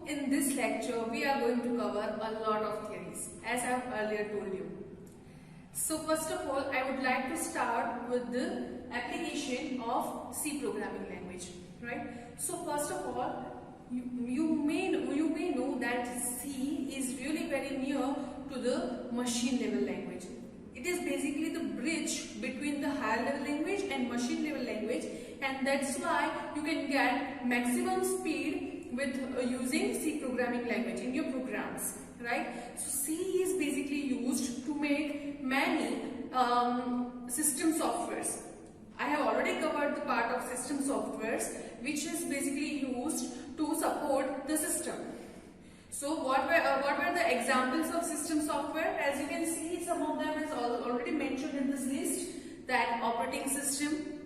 In this lecture, we are going to cover a lot of theories, as I have earlier told you. So first of all, I would like to start with the application of C programming language, right? So first of all, you may know that C is really very near to the machine level language. It is basically the bridge between the higher level language and machine level language, and that's why you can get maximum speed with using C programming language in your programs, right? So C is basically used to make many system softwares. I have already covered the part of system softwares, which is basically used to support the system. So what were the examples of system software? As you can see, some of them is already mentioned in this list, that operating system,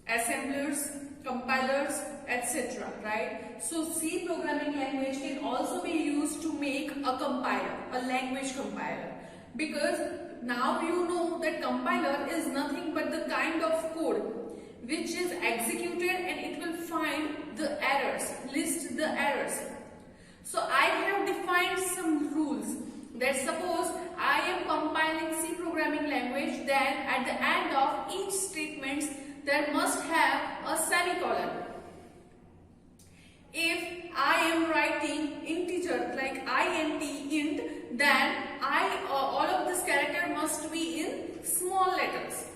assemblers, compilers, etc. right? So C programming language can also be used to make a compiler, a language compiler, because now you know that compiler is nothing but the kind of code which is executed and it will find the errors, list the errors. So I have defined some rules that suppose I am compiling C programming language, then at the end of each statement there must have a semicolon. If I am writing integer like int, then all of this character must be in small letters.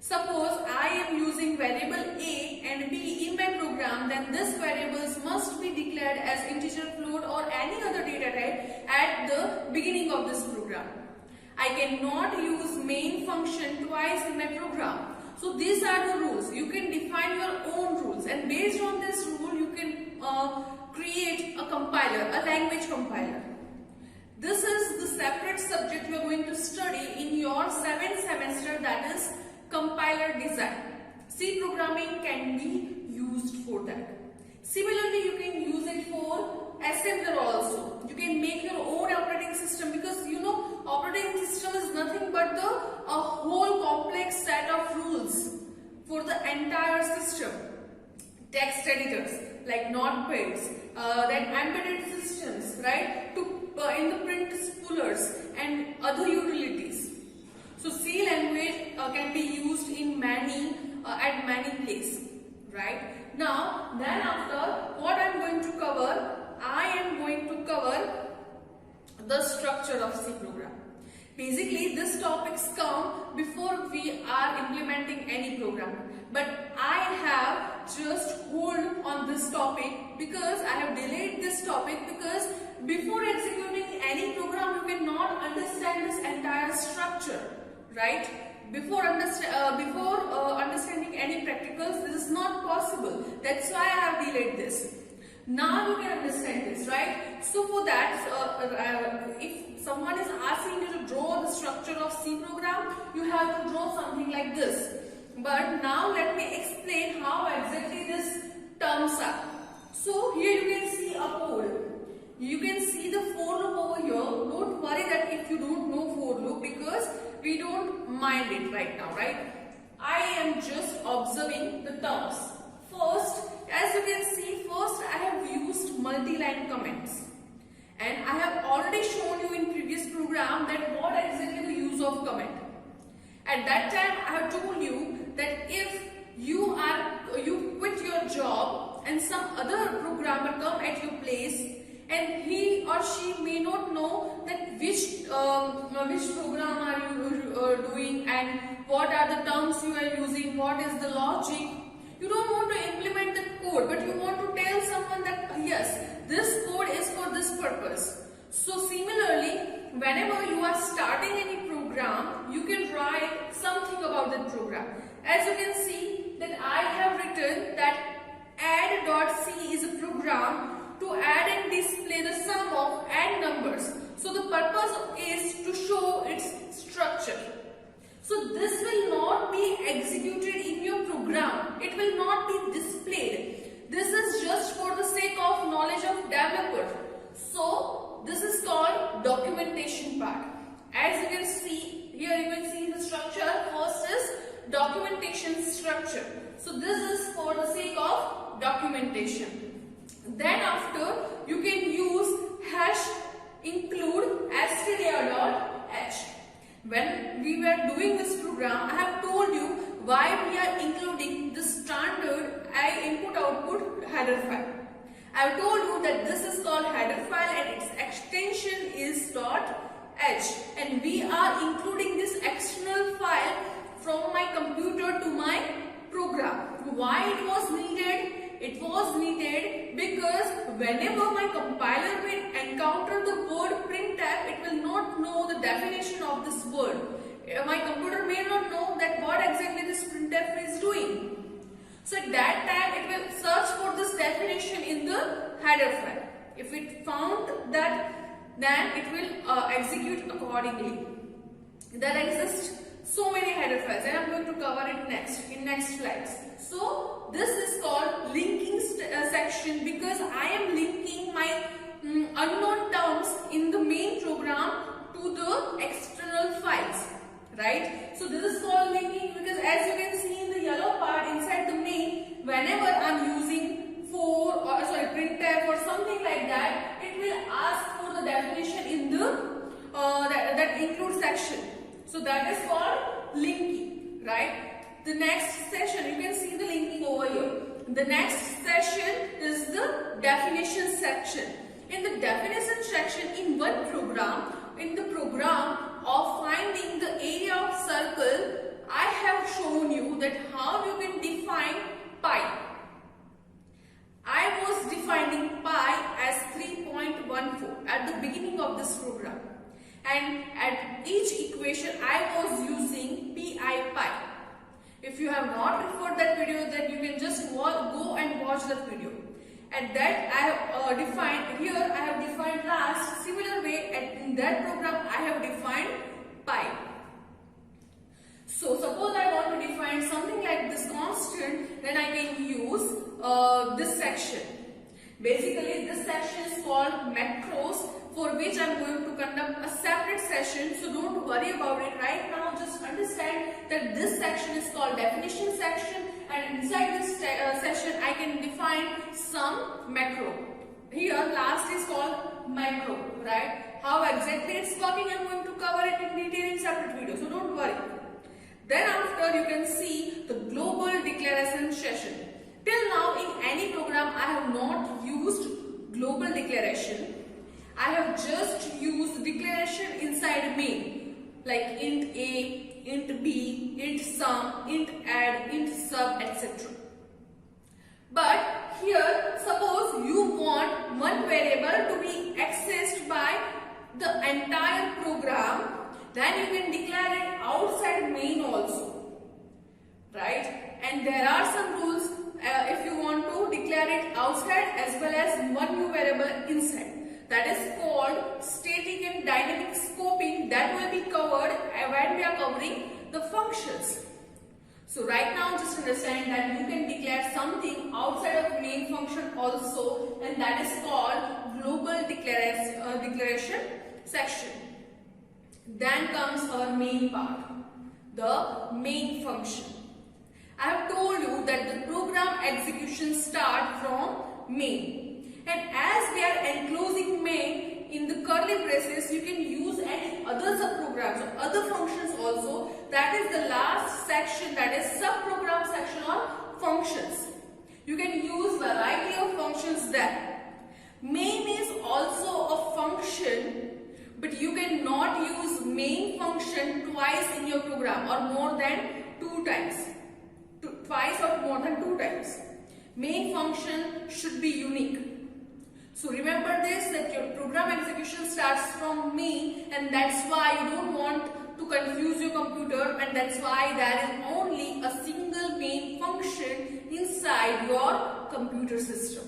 Suppose I am using variable a and b in my program, then this variables must be declared as integer, float or any other data type at the beginning of this program. I cannot use main function twice in my program. So these are the rules. You can define your own rules, and based on this rule you can create a compiler, a language compiler. This is the separate subject you are going to study in your 7th semester, that is compiler design. C programming can be used for that. Similarly, you can use it for assembler also. You can make your own operating system, because you know operating system is nothing but a whole complex set of rules for the entire system. Text editors like notepads, then embedded systems, right? In the print spoolers and other utilities. So C language can be used in at many places, right? Now, then after, what I am going to cover? I am going to cover the structure of C program. Basically, these topics come before we are implementing any program. But I have just hold on this topic because I have delayed this topic, because before executing any program, you cannot understand this entire structure, right? Before understanding any practicals, this is not possible. That's why I have delayed this. Now you can understand this, right? So for that, if someone is asking you to draw the structure of C program, you have to draw something like this. But now let me explain how exactly this terms are. So here you can see a code. You can see the for loop over here. Don't worry that if you don't know for loop, because we don't mind it right now, right? I am just observing the terms. First, as you can see, I have used multi-line comments. And I have already shown you in previous program that what exactly the use of comment. At that time, I have told you that if you quit your job and some other programmer come at your place and he or she may not know that which program are you doing and what are the terms you are using, what is the logic. You don't want to implement the code, but you want to tell someone that yes, this code is for this purpose. So similarly, whenever you are starting any program, you can write something about that program. As you can see that I have written that add.c is a program to add and display the sum of add numbers. So the purpose is to show its structure. So this will not be executed in your program. It will not be displayed. This is just for the sake of knowledge of developer. So this is called documentation part. As you can see here, you can see the structure. First is documentation structure. So this is for the sake of documentation. Then after, you can use hash include stdio.h. When we were doing this program, I have told you why we are including the standard input-output header file. I have told you that this is called header file and its extension is .h, and we are including this external file from my computer to my program. Why it was needed? It was needed because whenever my compiler will encounter the word printf, it will not know the definition of this word. My computer may not know that what exactly this printf is doing. So at that time, it will search for this definition in the header file. If it found that, then it will execute accordingly. There exist so many header files, and I am going to cover it in next slides. So this is called linking section because I am linking my unknown terms in the main program to the external files, right? So this is called linking because as you can see in the yellow part inside the main, whenever I am using printf or something like that, it will ask for the definition in the that include section. So that is called linking, right? The next session, you can see the linking over here. The next session is the definition section. In the definition section in one program, in the program of finding the area of circle, I have shown you that how you can define pi. I was defining pi as 3.14 at the beginning of this program. And at each equation I was using pi. If you have not referred that video, then you can just go and watch that video. At that I have defined, here I have defined last, similar way in that program I have defined pi. So suppose I want to define something like this constant, then I can use this section. Basically this section is called macros, for which I am going to conduct a separate session, so don't worry about it right now. Just understand that this section is called definition section, and inside this session I can define some macro. Here last is called macro, right? How exactly it's working I am going to cover it in detail in separate video, so don't worry. Then after you can see the global declaration session. Till now in any program I have not used global declaration. I have just used declaration inside main, like int a, int b, int sum, int add, int sub, etc. But here suppose you want one variable to be accessed by the entire program, then you can declare it outside main also, right? And there are some rules if you want to declare it outside as well as one new variable inside. That is called static and dynamic scoping. That will be covered when we are covering the functions. So right now just understand that you can declare something outside of main function also, and that is called global declaration section. Then comes our main part, the main function. I have told you that the program execution start from main. And as we are enclosing main in the curly braces, you can use any other subprograms or other functions also. That is the last section, that is subprogram section or functions. You can use variety of functions there. Main is also a function, but you cannot use main function twice in your program or more than 2 times. Twice or more than 2 times. Main function should be unique. So remember this, that your program execution starts from main, and that's why you don't want to confuse your computer, and that's why there is only a single main function inside your computer system.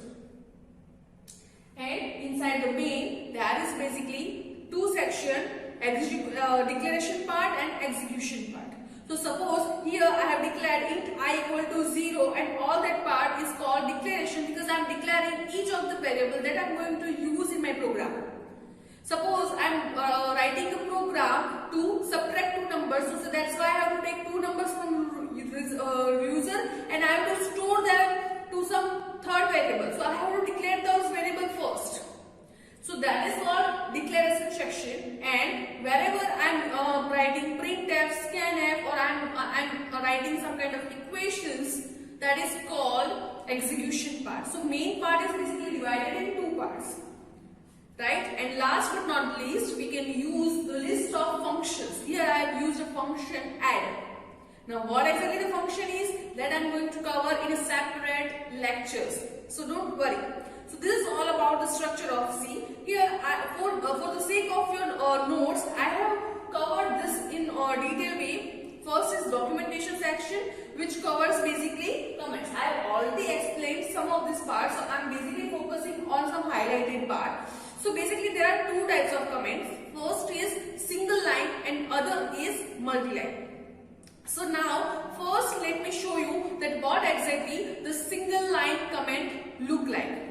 And inside the main there is basically 2 sections, declaration part and execution part. So suppose here I have declared int I equal to 0, and all that part is called declaration because I am declaring each of the variable that I am going to use in my program. Suppose I am writing a program to subtract 2 numbers, so that's why I have to take 2 numbers from user and I have to store them to some third variable. So I have to declare those variables first. So that is called declaration section, and wherever I am writing printf, scanf, or I am writing some kind of equations, that is called execution part. So main part is basically divided in 2 parts. Right? And last but not least, we can use the list of functions. Here I have used a function add. Now what exactly the function is, that I am going to cover in a separate lectures. So don't worry. So this is all about the structure of C. Here for the sake of your notes, I have covered this in a detailed way. First is documentation section, which covers basically comments. I have already explained some of this part, so I am basically focusing on some highlighted part. So basically there are 2 types of comments. First is single line and other is multi-line. So now first let me show you that what exactly the single line comment look like.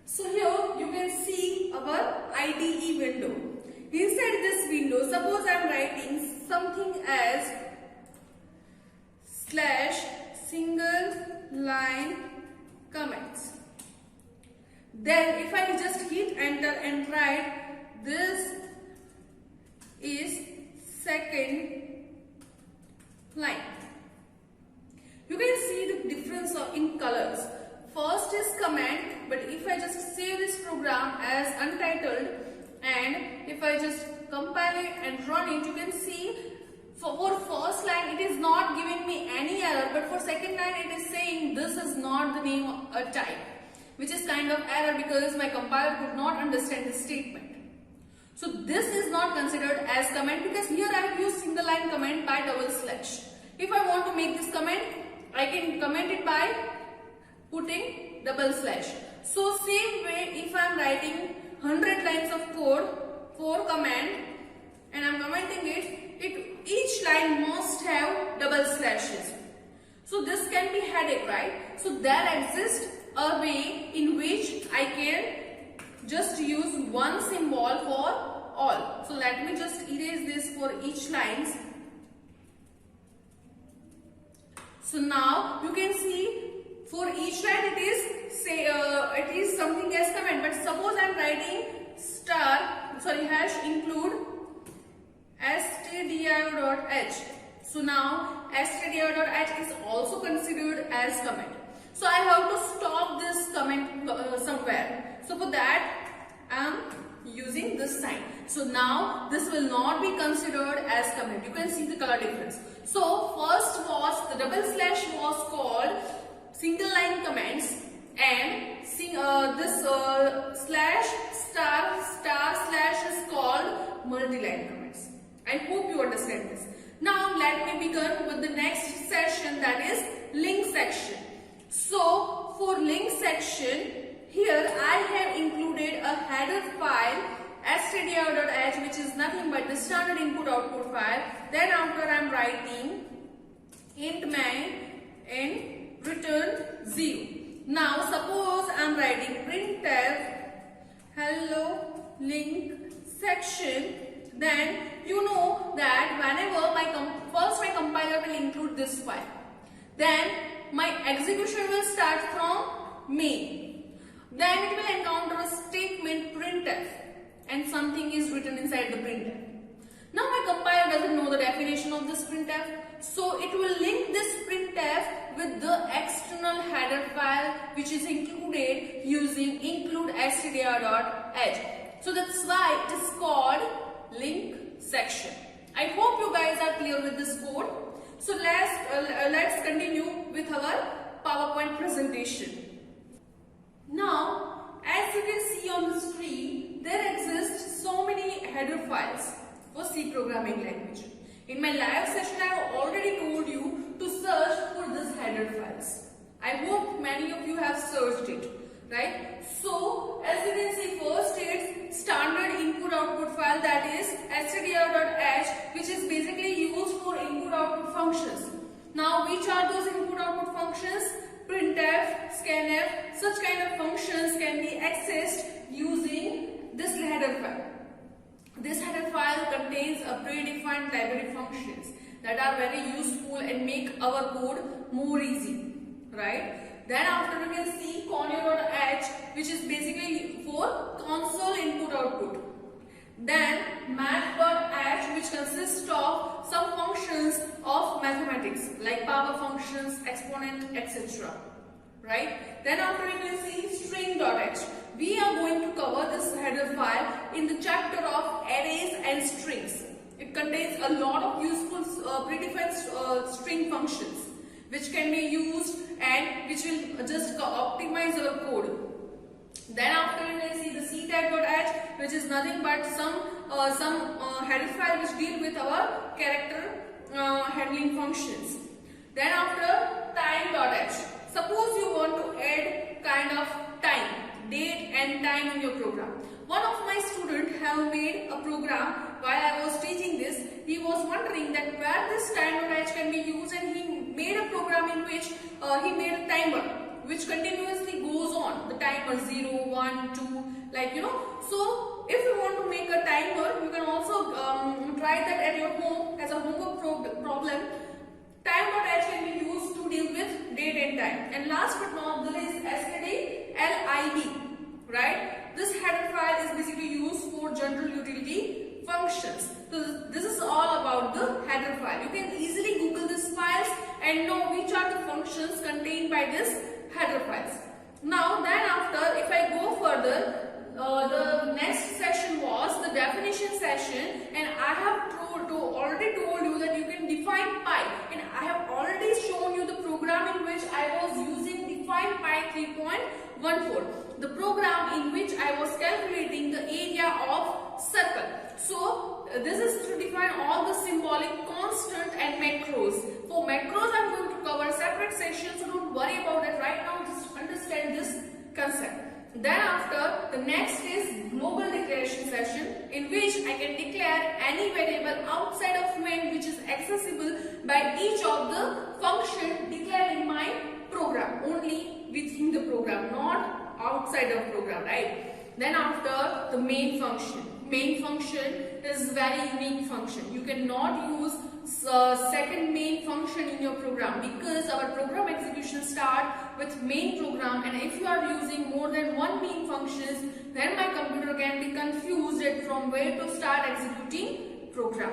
So here you can see our IDE window. Inside this window, suppose I am writing something as / single line comments. Then if I just hit enter and write this is second line. You can see the difference in colors. First is comment, but if I just save this program as untitled and if I just compile it and run it, you can see for first line it is not giving me any error, but for second line it is saying this is not the name of type, which is kind of error because my compiler could not understand the statement. So this is not considered as comment because here I have used single line comment by /. If I want to make this comment, I can comment it by putting /. So same way, if I am writing 100 lines of code for command and I am commenting it, each line must have /. So this can be headache, right? So there exists a way in which I can just use one symbol for all. So let me just erase this for each lines. So now you can see for each line it is something as comment, but suppose I am writing include stdio.h. So now stdio.h is also considered as comment. So I have to stop this comment somewhere. So for that I am using this sign. So now this will not be considered as comment. You can see the color difference. So first was the // was called single line comments, and this /* is called multi-line comments. I hope you understand this. Now let me begin with the next section, that is link section. So for link section, here I have included a header file stdio.h, which is nothing but the standard input output file. Then after I am writing int main and return 0. Now suppose I am writing printf hello link section, then you know that whenever my compiler will include this file, then my execution will start from main. Then it will encounter a statement printf and something is written inside the printf. Now my compiler doesn't know the definition of this printf, so it will link this printf with the external header file which is included using include stdr.h. So that's why it is called link section. I hope you guys are clear with this code. So let's continue with our PowerPoint presentation. Now, as you can see on the screen, there exist so many header files for C programming language. In my live session, I have already told you to search for these header files. I hope many of you have searched it, right? So, as you can see, first it's standard input-output file, that is stdr.h, which is basically used for input-output functions. Now, which are those input-output functions? Printf, scanf, such kind of functions can be accessed using this header file. This header file contains a predefined library functions that are very useful and make our code more easy, right? Then after we can see conio.h, which is basically for console input-output. Then math.h, which consists of some functions of mathematics like power functions, exponent, etc. Right? Then after we will see string.h. We are going to cover this header file in the chapter of arrays and strings. It contains a lot of useful predefined string functions which can be used and which will just optimize our code. Then after we will see the ctag.h, which is nothing but some header file which deal with our character handling functions. Then after time.h. Suppose you want to add kind of time, date and time in your program. One of my students have made a program while I was teaching this. He was wondering that where this time.h can be used, and he made a program in which he made a timer which continuously goes on. The timer 0, 1, 2, like So if you want to make a timer, you can also try that at your home as a homework problem. Time.h can be used to deal with date and time. And last but not the least, std.lib, right? This header file is basically used for general utility functions. So this is all about the header file. You can easily Google these files and know which are the functions contained by this header files. Now then after, if I go further, the next session was the definition session, and I have already told you that you can define pi, and I have already shown you the program in which I was using define pi 3.14, the program in which I was calculating the area of circle. So this is to define all the symbolic constant and macros. For macros I'm going to cover a separate section, so don't worry about it right now, just understand this concept. Then after, the next is global declaration session, in which I can declare any variable outside of main which is accessible by each of the function declared in my program, only within the program, not outside of program, right? Then after, the main function. Main function is very unique function. You cannot use second main function in your program, because our program execution start with main program, and if you are using more than one main functions, then my computer can be confused at from where to start executing program.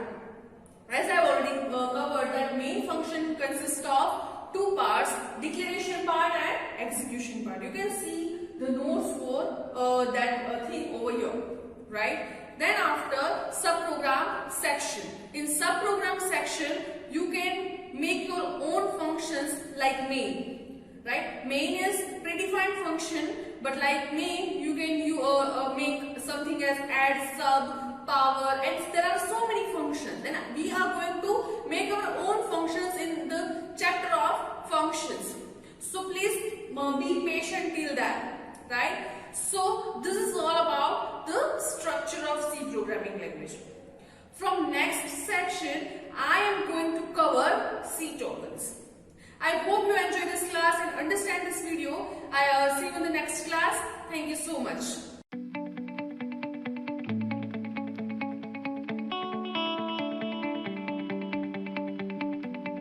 As I have already covered, that main function consists of two parts, declaration part and execution part. You can see the notes for that thing over here, right? Then after, subprogram section. In subprogram section, you can make your own functions like main, right? Main is predefined function, but like main, you can make something as add, sub, power, and there are so many functions. Then we are going to make our own functions in the chapter of functions. So please be patient till that, right? So this is all about the structure of C programming language. From next section, I am going to cover C tokens. I hope you enjoy this class and understand this video. I see you in the next class. Thank you so much.